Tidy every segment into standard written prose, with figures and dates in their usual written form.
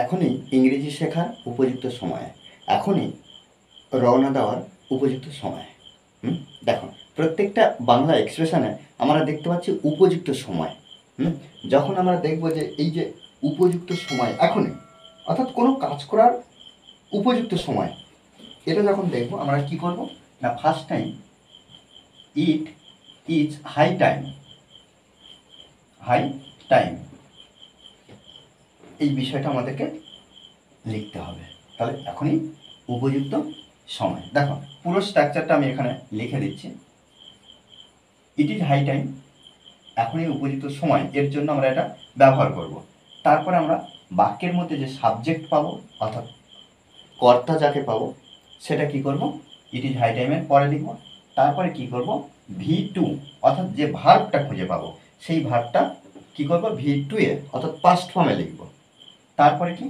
এখনই ইংরেজি শেখার উপযুক্ত সময়, এখনই রওনা দেওয়ার উপযুক্ত সময়। দেখো প্রত্যেকটা বাংলা এক্সপ্রেশনে আমরা দেখতে পাচ্ছি উপযুক্ত সময়। যখন আমরা দেখব যে এই যে উপযুক্ত সময় এখনই, অর্থাৎ কোনো কাজ করার উপযুক্ত সময়, এটা যখন দেখব আমরা কি করব না, first time it is high time, high time এই বিষয়টা আমাদেরকে লিখতে হবে। তাহলে এখনই উপযুক্ত সময়। দেখো পুরো স্ট্রাকচারটা আমি এখানে লিখে দিচ্ছি। ইট ইজ হাই টাইম, এখনই উপযুক্ত সময়, এর জন্য আমরা এটা ব্যবহার করব। তারপরে আমরা বাক্যের মধ্যে যে সাবজেক্ট পাবো, অর্থাৎ কর্তা যাকে পাবো, সেটা কি করব, ইট ইজ হাই টাইমের পরে লিখব। তারপরে কি করব, V2 অর্থাৎ যে ভার্বটা খুঁজে পাবো সেই ভার্বটা কি করব, V2 এ অর্থাৎ পাস্ট ফর্মে লিখব। তারপরে কি,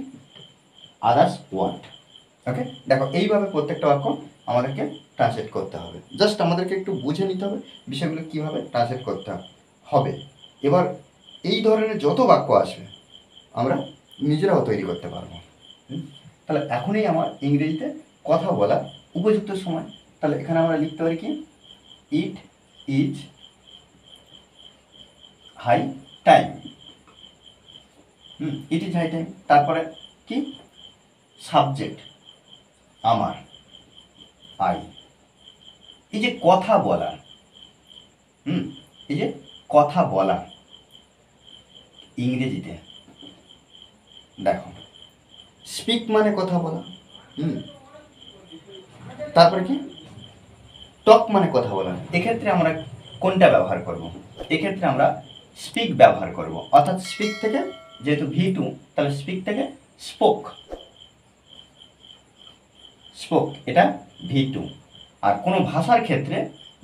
আদার্স ওয়ান্ট। ওকে, দেখো এইভাবে প্রত্যেকটা বাক্য আমাদেরকে ট্রান্সলেট করতে হবে। জাস্ট আমাদেরকে একটু বুঝে নিতে হবে বিষয়গুলো কীভাবে ট্রান্সলেট করতে হবে। এবার এই ধরনের যত বাক্য আসবে আমরা নিজেরাও তৈরি করতে পারবো। তাহলে এখনই আমার ইংরেজিতে কথা বলা উপযুক্ত সময়। তাহলে এখানে আমরা লিখতে পারি কি, it is high time. It is high time. তারপরে কি, সাবজেক্ট আমার, আই। এই যে কথা বলা, এই যে কথা বলা ইংরেজিতে দেখো স্পিক মানে কথা বলা। তারপরে কি, টক মানে কথা বলা। এক্ষেত্রে আমরা কোনটা ব্যবহার করব, এক্ষেত্রে আমরা স্পিক ব্যবহার করব। অর্থাৎ স্পিক থেকে যেহেতু V2, তাহলে স্পিক থেকে স্পোক, স্পোক এটা V2। আর কোনো ভাষার ক্ষেত্রে,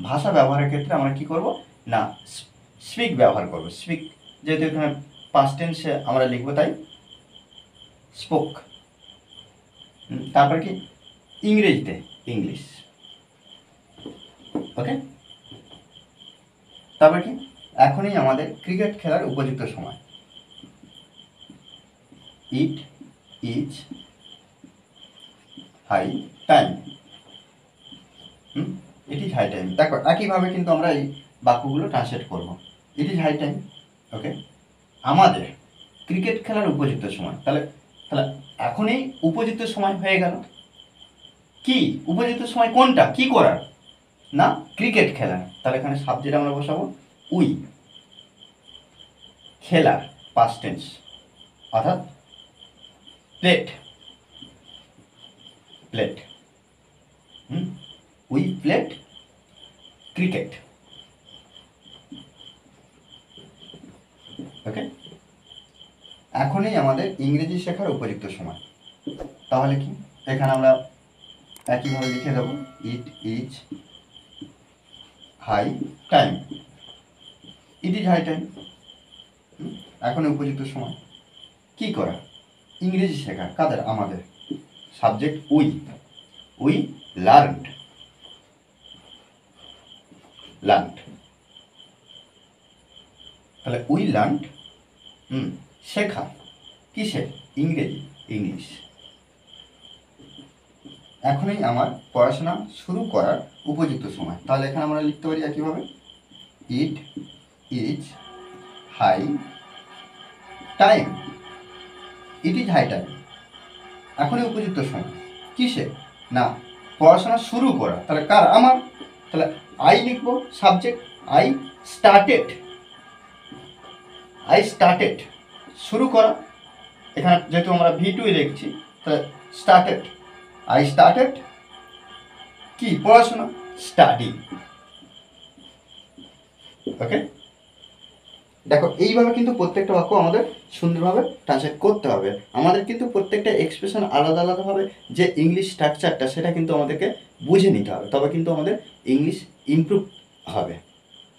ভাষা ব্যবহারের ক্ষেত্রে আমরা কি করব না, স্পিক ব্যবহার করব। স্পিক যেহেতু এখানে পাস্ট টেন্সে আমরা লিখব, তাই স্পোক। তারপর কি, ইংরেজিতে ইংলিশ। ওকে, তারপর কি, এখনই আমাদের ক্রিকেট খেলার উপযুক্ত সময়। It is high time. It is high time. দেখো একইভাবে কিন্তু আমরা এই বাক্যগুলো ট্রান্সলেট করব। It is high time, okay, আমাদের ক্রিকেট খেলার উপযুক্ত সময়। তাহলে তাহলে এখনই উপযুক্ত সময় হয়ে গেল। কি উপযুক্ত সময় কোনটা, কি করার না, ক্রিকেট খেলার। তাহলে এখানে সাবজেক্ট আমরা বসাবো উই, খেলার পাস্ট টেন্স অর্থাৎ played, played. We played cricket. Okay, এখনই আমাদের ইংরেজি শেখার উপযুক্ত সময়। তাহলে কি, এখানে আমরা একইভাবে লিখে দেবো, it is high time. It is high time, এখনই উপযুক্ত সময়। কি করা, ইংরেজি শেখা। কাদের, আমাদের। Subject we, we learned, learned. তাহলে উই লার্নড, শেখা কিসের, ইংরেজি, ইংলিশ। এখনই আমার পড়াশোনা শুরু করার উপযুক্ত সময়। তাহলে এখানে আমরা লিখতে পারি একইভাবে, it is high time. It is high time, এখনই উপযুক্ত সময় কিসে না, পড়াশোনা শুরু করা। তাহলে কার, আমার। তাহলে আই লিখব, subject I started, I started শুরু করা। এখানে যেহেতু আমরা V2 লিখছি, তাহলে স্টার্টেড, আই স্টার্টেড কি, পড়াশোনা, স্টাডি। ওকে, দেখো এইভাবে কিন্তু প্রত্যেকটা বাক্য আমাদের সুন্দরভাবে ট্রান্সলেট করতে হবে। আমাদের কিন্তু প্রত্যেকটা এক্সপ্রেশন আলাদা আলাদাভাবে যে ইংলিশ স্ট্রাকচারটা, সেটা কিন্তু আমাদেরকে বুঝে নিতে হবে, তবে কিন্তু আমাদের ইংলিশ ইমপ্রুভ হবে।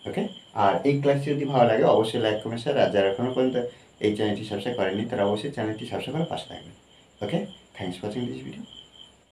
ওকে, আর এই ক্লাসটি যদি ভালো লাগে অবশ্যই লাইক কমেন্ট শেয়ার। আর যারা এখনো পর্যন্ত এই চ্যানেলটি সাবস্ক্রাইব করেনি তারা অবশ্যই চ্যানেলটি সাবস্ক্রাইব করে পাশে থাকবেন। Okay, thanks for watching this video.